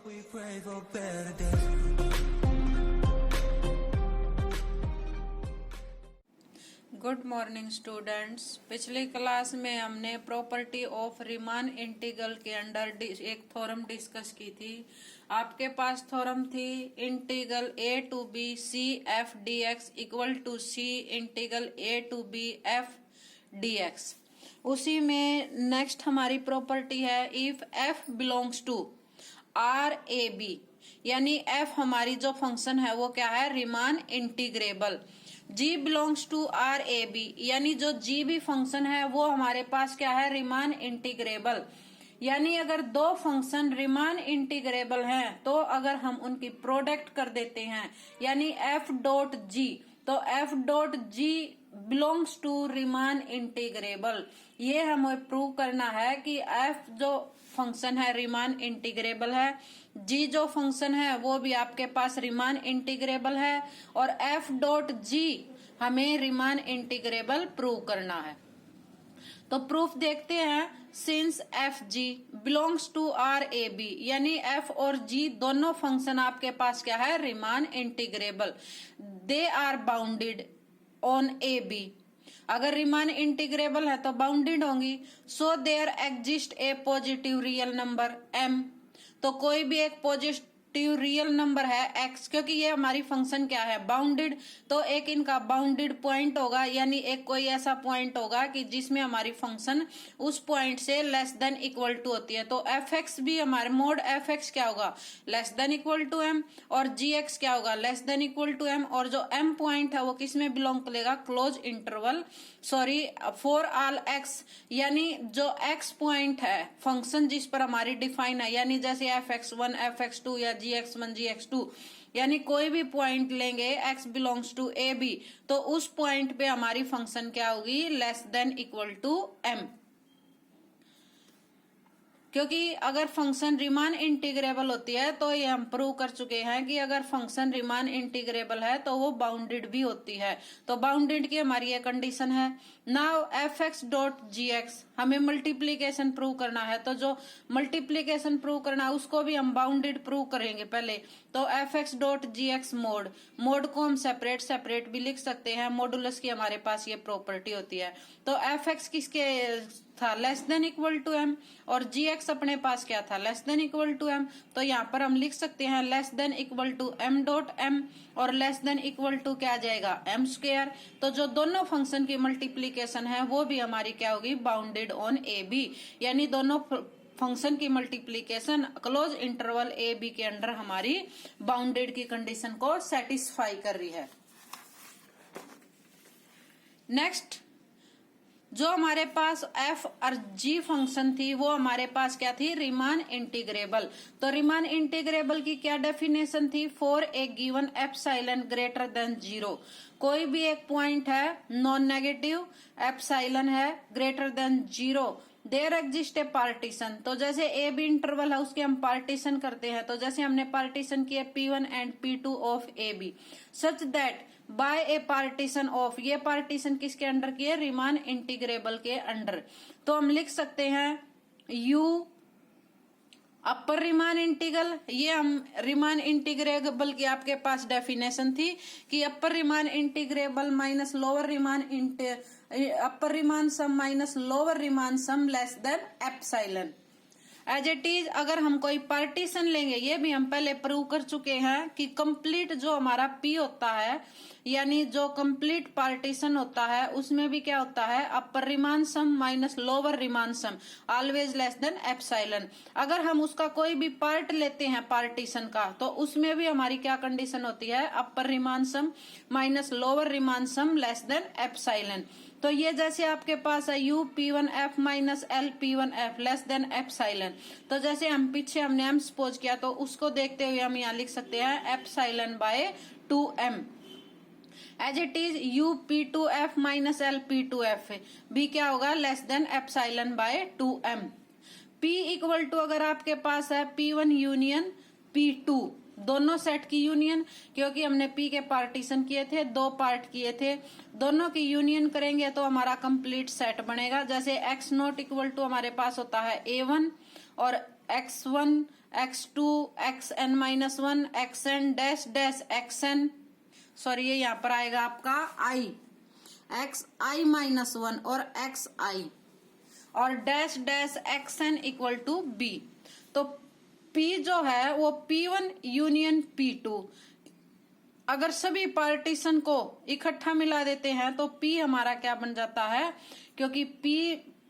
We pray for better days. Good morning students. पिछली class में हमने प्रॉपर्टी ऑफ रीमान इंटीग्रल के under एक थ्योरम डिस्कस की थी। आपके पास थ्योरम थी integral a to b c f dx equal to c integral a to b f dx। उसी में नेक्स्ट हमारी प्रॉपर्टी है if f belongs to R A B, यानी f हमारी जो फंक्शन है वो क्या है, Riemann integrable. g belongs to R A B, यानी जो g भी फंक्शन है वो हमारे पास क्या है, रीमान इंटीग्रेबल। यानी अगर दो फंक्शन रीमान इंटीग्रेबल हैं तो अगर हम उनकी प्रोडक्ट कर देते हैं यानी f डॉट g, तो f dot g belongs to Riemann integrable. ये हमें प्रूव करना है कि f जो फंक्शन है रीमान इंटीग्रेबल है, g जो फंक्शन है वो भी आपके पास रीमान इंटीग्रेबल है, और f डॉट g हमें रीमान इंटीग्रेबल प्रूव करना है। तो प्रूफ देखते हैं। Since F G belongs to R A B, यानी एफ और जी दोनों फंक्शन आपके पास क्या है, Riemann integrable. They are bounded on A B, अगर रीमान इंटीग्रेबल है तो बाउंडेड होंगी। So there exist a positive real number m, तो कोई भी एक पॉजिटिव रियल नंबर है x, क्योंकि ये हमारी फंक्शन क्या है, बाउंडेड, तो एक इनका बाउंडेड पॉइंट होगा, यानी एक कोई ऐसा पॉइंट होगा कि जिसमें हमारी फंक्शन उस पॉइंट से लेस देन इक्वल टू होती है। तो fx भी हमारे मोड fx क्या होगा, less than equal to m, और gx क्या होगा, less than equal to m, और जो m पॉइंट है वो किस में बिलोंग करेगा, close interval for all x, यानी जो x पॉइंट है फंक्शन जिस पर हमारी डिफाइन है, यानी जैसे fx1 fx2 या gx1 gx2, यानी कोई भी पॉइंट लेंगे x belongs to A B, तो उस पॉइंट पे हमारी फंक्शन क्या होगी, less than equal to m। क्योंकि अगर फंक्शन रीमान इंटीग्रेबल होती है तो ये हम प्रूव कर चुके हैं कि अगर फंक्शन रीमान इंटीग्रेबल है तो वो बाउंडेड भी होती है। तो बाउंडेड की हमारी ये कंडीशन है। Now F x dot G x, हमें मल्टीप्लीकेशन प्रूव करना है, तो जो मल्टीप्लीकेशन प्रूव करना है उसको भी हम बाउंडेड प्रूव करेंगे पहले। तो F x dot G x mode को हम सेपरेट भी लिख सकते हैं, मॉडुलस की हमारे पास ये प्रॉपर्टी होती है। तो एफ एक्स किसके था, less than equal to m, और gx अपने पास क्या था, less than equal to m, तो यहाँ पर हम लिख सकते हैं less than equal to m dot m, और लेस देन इक्वल टू क्या आ जाएगा, m स्क्वायर। तो जो दोनों फंक्शन की मल्टीप्लीकेशन है वो भी हमारी क्या होगी, बाउंडेड ऑन ए बी, यानी दोनों फंक्शन की multiplication closed interval A B के अंडर हमारी बाउंडेड की कंडीशन को सेटिस्फाई कर रही है। नेक्स्ट, जो हमारे पास f और g फंक्शन थी वो हमारे पास क्या थी, रीमान इंटीग्रेबल। तो रीमान इंटीग्रेबल की क्या डेफिनेशन थी, for a given epsilon greater than 0, कोई भी एक पॉइंट है नॉन नेगेटिव, एप्सिलॉन है greater than 0, there exist a partition. तो जैसे ए बी इंटरवल है उसके हम पार्टीशन करते हैं, तो जैसे हमने पार्टीशन किए P1 and P2 of A B, such that by a partition of, ये पार्टीशन किसके अंडर की है, रीमान इंटीग्रेबल के अंडर। तो हम लिख सकते हैं u अपर रीमान इंटीग्रल, ये हम रीमान इंटीग्रेबल की आपके पास डेफिनेशन थी कि upper Riemann integrable minus lower Riemann upper Riemann sum minus lower Riemann sum less than epsilon. As it is अगर हम कोई पार्टीशन लेंगे, ये भी हम पहले प्रूव कर चुके हैं कि कंप्लीट जो हमारा P होता है, यानी जो कंप्लीट पार्टीशन होता है उसमें भी क्या होता है, अपर Riemann sum minus lower Riemann सम ऑलवेज लेस देन एप्सिलॉन। अगर हम उसका कोई भी पार्ट लेते हैं पार्टीशन का, तो उसमें भी हमारी क्या कंडीशन होती है, अपर Riemann sum minus lower Riemann sum less than epsilon. तो ये जैसे आपके पास है u P1F minus L P1F less than epsilon, तो जैसे हम पीछे हमने m सपोज किया तो उसको देखते हुए हम यहाँ लिख सकते हैं epsilon by 2m। As it is u P2F minus L P2F भी क्या होगा, less than epsilon by 2m। P equal to अगर आपके पास है P1 यूनियन P2, दोनों सेट की यूनियन, क्योंकि हमने P के पार्टीशन किए थे, दो पार्ट किए थे, दोनों की यूनियन करेंगे तो हमारा कंप्लीट सेट बनेगा। जैसे x नॉट इक्वल टू हमारे पास होता है A1 और x1 x2 xn-1 xn dash dash xn, sorry ये यहाँ पर आएगा आपका i, xi-1 और xi और dash dash xn equal to b। तो p जो है वो p1 यूनियन p2, अगर सभी पार्टीशन को इकट्ठा मिला देते हैं तो p हमारा क्या बन जाता है, क्योंकि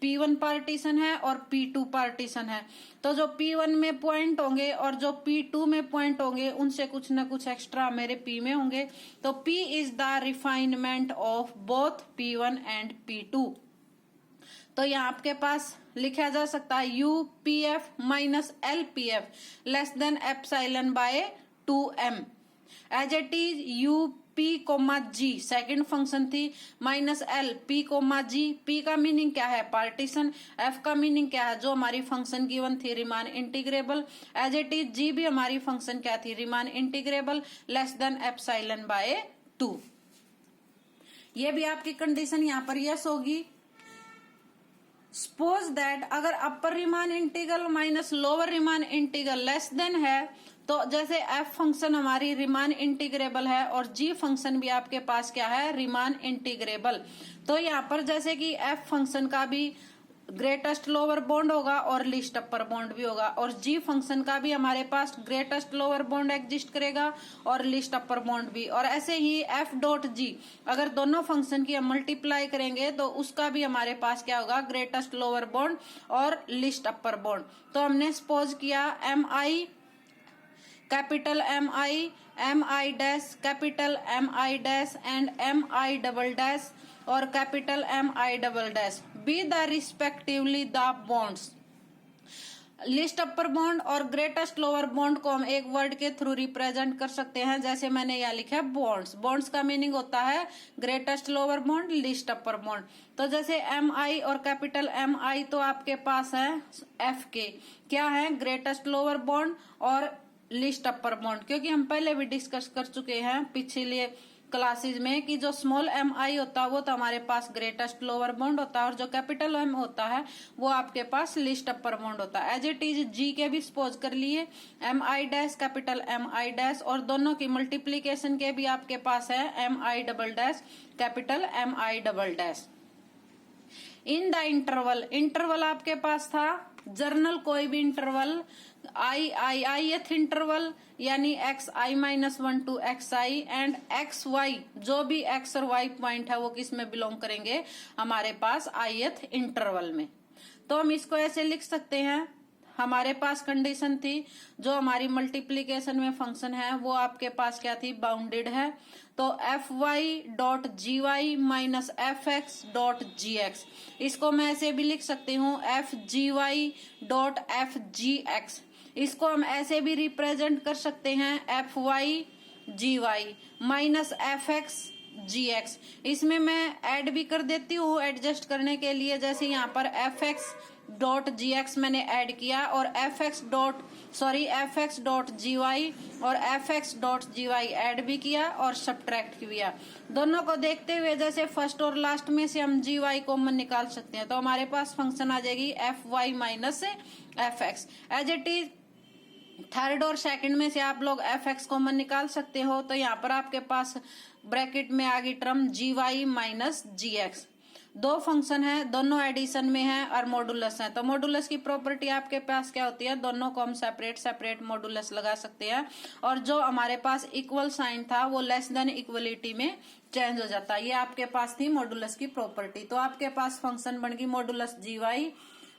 p1 पार्टीशन है और p2 पार्टीशन है, तो जो p1 में पॉइंट होंगे और जो p2 में पॉइंट होंगे उनसे कुछ ना कुछ एक्स्ट्रा मेरे p में होंगे। तो p is the refinement of both p1 and p2। तो यहाँ आपके पास लिखा जा सकता है UPF minus LPF less than epsilon by 2m, as it is UP comma G second function थी minus L P comma G, P का meaning क्या है पार्टीशन, F का मीनिंग क्या है जो हमारी फंक्शन गिवन थी Riemann integrable, as it is G भी हमारी फंक्शन क्या थी Riemann integrable less than epsilon by 2। ये भी आपकी कंडीशन यहाँ पर यस होगी। सपोज दैट अगर upper Riemann integral minus lower Riemann integral less than है, तो जैसे f फंक्शन हमारी रिमान इंटीग्रेबल है और g फंक्शन भी आपके पास क्या है रिमान इंटीग्रेबल, तो यहाँ पर जैसे कि f फंक्शन का भी ग्रेटेस्ट लोअर बॉन्ड होगा और लीस्ट अपर बॉन्ड भी होगा, और g फंक्शन का भी हमारे पास ग्रेटेस्ट लोअर बॉन्ड एग्जिस्ट करेगा और लीस्ट अपर बॉन्ड भी, और ऐसे ही f डॉट g अगर दोनों फंक्शन की हम मल्टीप्लाई करेंगे तो उसका भी हमारे पास क्या होगा ग्रेटेस्ट लोअर बॉन्ड और लीस्ट अपर बॉन्ड। तो हमने सपोज किया mi capital mi dash capital mi dash and mi double dash और capital mi double dash be the respectively the bounds. Least upper bound और ग्रेटेस्ट लोअर बॉन्ड को हम एक word के through represent कर सकते हैं, जैसे मैंने यहाँ लिखा है बॉन्ड्स। बॉन्ड्स का मीनिंग होता है greatest lower bond list upper bound. तो जैसे mi और कैपिटल mi तो आपके पास है f के क्या है ग्रेटेस्ट लोअर बॉन्ड और लिस्ट अपर बॉन्ड, क्योंकि हम पहले भी डिस्कस कर चुके हैं पिछले क्लासेज में कि जो स्मॉल mi होता है वो तो हमारे पास ग्रेटेस्ट लोअर बॉन्ड होता है और जो कैपिटल m होता है वो आपके पास लिस्ट अपर बॉन्ड होता है। एज इट इज g के भी सपोज कर लिए mi dash capital mi dash और दोनों की मल्टीप्लीकेशन के भी आपके पास है mi double dash capital mi double dash. In the interval, interval आपके पास था जर्नल कोई भी इंटरवल ith इंटरवल यानी xi-1 to xi and xy जो भी x और y पॉइंट है वो किस में बिलोंग करेंगे हमारे पास ith इंटरवल में। तो हम इसको ऐसे लिख सकते हैं, हमारे पास कंडीशन थी जो हमारी मल्टीप्लीकेशन में फंक्शन है वो आपके पास क्या थी बाउंडेड है, तो fy dot minus fx dot gx, इसको मैं ऐसे भी लिख सकती हूँ fgy डॉट fgx, इसको हम ऐसे भी रिप्रेजेंट कर सकते हैं fy gy minus fx gx। इसमें मैं ऐड भी कर देती हूँ एडजस्ट करने के लिए, जैसे यहाँ पर fx डॉट gx मैंने ऐड किया और fx डॉट gy और fx डॉट gy ऐड भी किया और सब्ट्रैक्ट किया। दोनों को देखते हुए जैसे फर्स्ट और लास्ट में से हम gy कॉमन निकाल सकते हैं, तो हमारे पास फंक्शन आ जाएगी fy minus fx। As it is third और सेकंड में से आप लोग fx कॉमन निकाल सकते हो, तो यहाँ पर आपके पास ब्रैकेट में आ गई टर्म gy माइनस gx। दो फंक्शन है, दोनों एडिशन में है और मॉडुलस है, तो मॉडुलस की प्रॉपर्टी आपके पास क्या होती है दोनों को हम सेपरेट मॉडुलस लगा सकते हैं और जो हमारे पास इक्वल साइन था वो लेस देन इक्वलिटी में चेंज हो जाता है। ये आपके पास थी मॉडुलस की प्रॉपर्टी। तो आपके पास फंक्शन बन गई modulus gy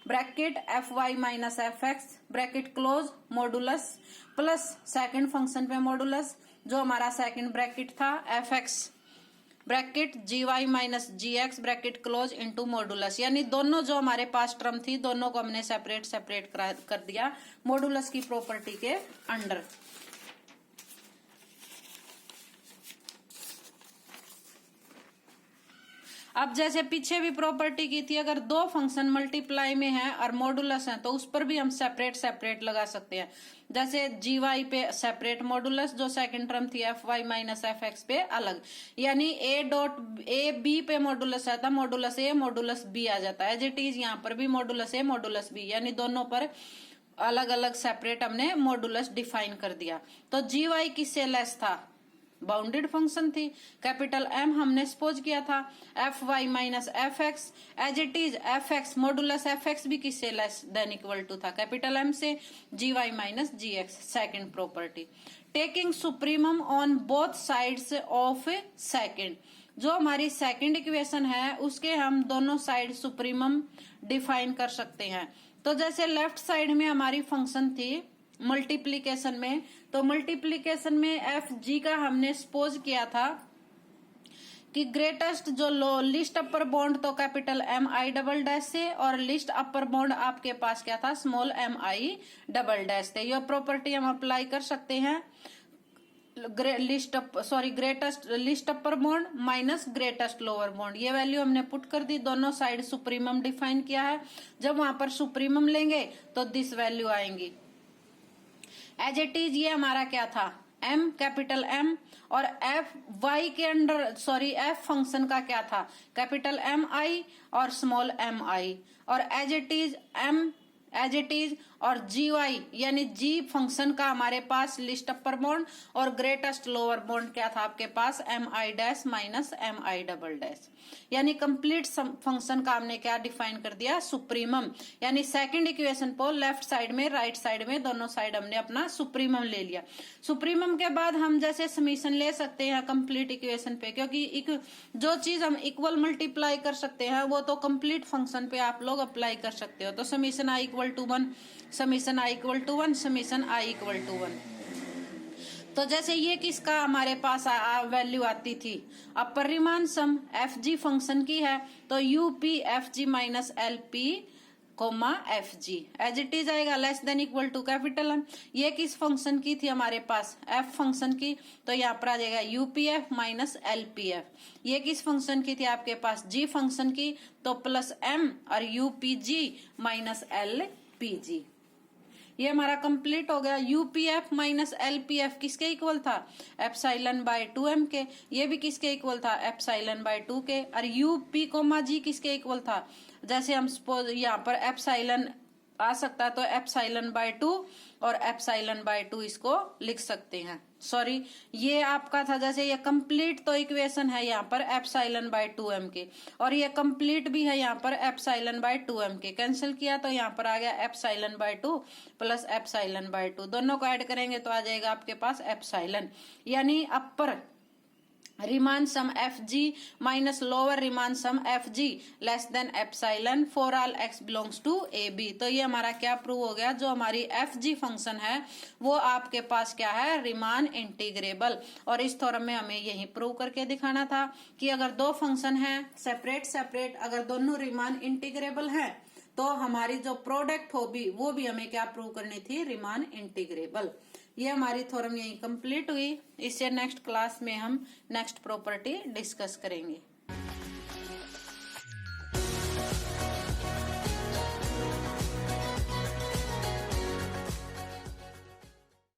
bracket fy minus fx bracket close modulus plus second function पे मॉडुलस जो हमारा सेकंड ब्रैकेट था fx bracket gy minus gx bracket close into modulus, यानी दोनों जो हमारे पास टर्म थी दोनों को हमने सेपरेट कर दिया मॉडुलस की प्रॉपर्टी के अंडर। अब जैसे पीछे भी प्रॉपर्टी की थी, अगर दो फंक्शन मल्टीप्लाई में है और मॉडुलस है तो उस पर भी हम सेपरेट लगा सकते हैं, जैसे gy पे सेपरेट मॉडुलस जो सेकंड टर्म थी fy माइनस fx पे अलग, यानी a b पे मॉडुलस है था मॉडुलस a मॉडुलस b आ जाता है। एज इट इज यहाँ पर भी मॉडुलस a मॉडुलस b, यानी दोनों पर अलग अलग सेपरेट हमने मॉडुलस डिफाइन कर दिया। तो जी वाई किससे लेस था, बाउंडेड फंक्शन थी। कैपिटल एम हमने सपोज किया था F Y minus F X, as it is F X modulus F X भी किससे लेस देन इक्वल टू था, कैपिटल एम से, G Y minus G X. Second property, taking supremum on both sides of second, जो हमारी second equation है उसके हम दोनों साइड सुप्रीमम डिफाइन कर सकते हैं। तो जैसे लेफ्ट साइड में हमारी फंक्शन थी मल्टीप्लीकेशन में, तो मल्टीप्लीकेशन में एफ जी का हमने सपोज किया था कि ग्रेटेस्ट जो लिस्ट अपर बॉन्ड तो capital M I double dash से, और लिस्ट अपर बॉन्ड आपके पास क्या था, small M I double dash थे। यह प्रॉपर्टी हम अप्लाई कर सकते हैं greatest least upper bound minus greatest lower bound, ये वैल्यू हमने पुट कर दी, दोनों साइड सुप्रीमम डिफाइन किया है। जब वहां पर सुप्रीमम लेंगे तो दिस वैल्यू आएंगी। एज इट इज ये हमारा क्या था, एम कैपिटल एम, और एफ वाई के अंडर एफ फंक्शन का क्या था, कैपिटल एम आई और स्मॉल एम आई, और as it is M as it is, और जी वाई यानी जी फंक्शन का हमारे पास लिस्ट अपर बॉन्ड, और ग्रेटेस्ट लोअर बॉन्ड क्या था आपके पास, M I dash minus M I double dash, यानी कंप्लीट फंक्शन का हमने क्या डिफाइन कर दिया, सुप्रीमम। यानी सेकंड इक्वेशन को लेफ्ट साइड में राइट साइड में दोनों साइड हमने अपना सुप्रीमम ले लिया। सुप्रीमम के बाद हम जैसे समीशन ले सकते हैं कंप्लीट इक्वेशन पे, क्योंकि जो चीज हम इक्वल मल्टीप्लाई कर सकते हैं वो तो कंप्लीट फंक्शन पे आप लोग अप्लाई कर सकते हो। तो summation I equal to 1, summation I equal to 1, summation I equal to 1। तो जैसे ये किसका हमारे पास वैल्यू आती थी, upper Riemann sum F G function की है, तो UP F G minus L P comma F G, as it is आएगा less than equal to capital M. ये किस फंक्शन की थी हमारे पास, एफ फंक्शन की, तो यहाँ पर आ जाएगा यूपीएफ माइनस एलपीएफ। ये किस फंक्शन की थी आपके पास, जी फंक्शन की, तो प्लस एम और यूपीजी माइनस एल पीजी। ये हमारा कंप्लीट हो गया। यूपीएफ माइनस एलपीएफ किसके इक्वल था, एप्सिलॉन बाय 2m के, ये भी किसके इक्वल था, एप्सिलॉन बाय 2 के, और यूपी कोमा जी किसके इक्वल था, जैसे हम सपोज यहाँ पर एप्सिलॉन आ सकता है तो एप्सिलॉन बाय 2 और एप्सिलॉन बाय 2 इसको लिख सकते हैं। सॉरी ये आपका था, जैसे ये कंप्लीट तो इक्वेशन है यहाँ पर एप्सिलॉन बाय 2m के, और ये कंप्लीट भी है यहाँ पर एप्सिलॉन बाय 2m के। कैंसिल किया तो यहाँ पर आ गया epsilon by 2 plus epsilon by 2, दोनों को ऐड करेंगे तो आ जाएगा आपके पास एप्सिलॉन, यानी upper Riemann sum F G minus lower Riemann sum F G less than epsilon for all X belongs to A B. तो ये हमारा क्या प्रूव हो गया, जो हमारी एफ जी फंक्शन है वो आपके पास क्या है, रिमान इंटीग्रेबल। और इस थ्योरम में हमें यही प्रूव करके दिखाना था कि अगर दो फंक्शन है सेपरेट सेपरेट, अगर दोनों रिमान इंटीग्रेबल है तो हमारी जो प्रोडक्ट होगी वो भी हमें क्या प्रूव करनी थी, रिमान इंटीग्रेबल। ये हमारी थ्योरम यही कंप्लीट हुई। इससे नेक्स्ट क्लास में हम नेक्स्ट प्रॉपर्टी डिस्कस करेंगे।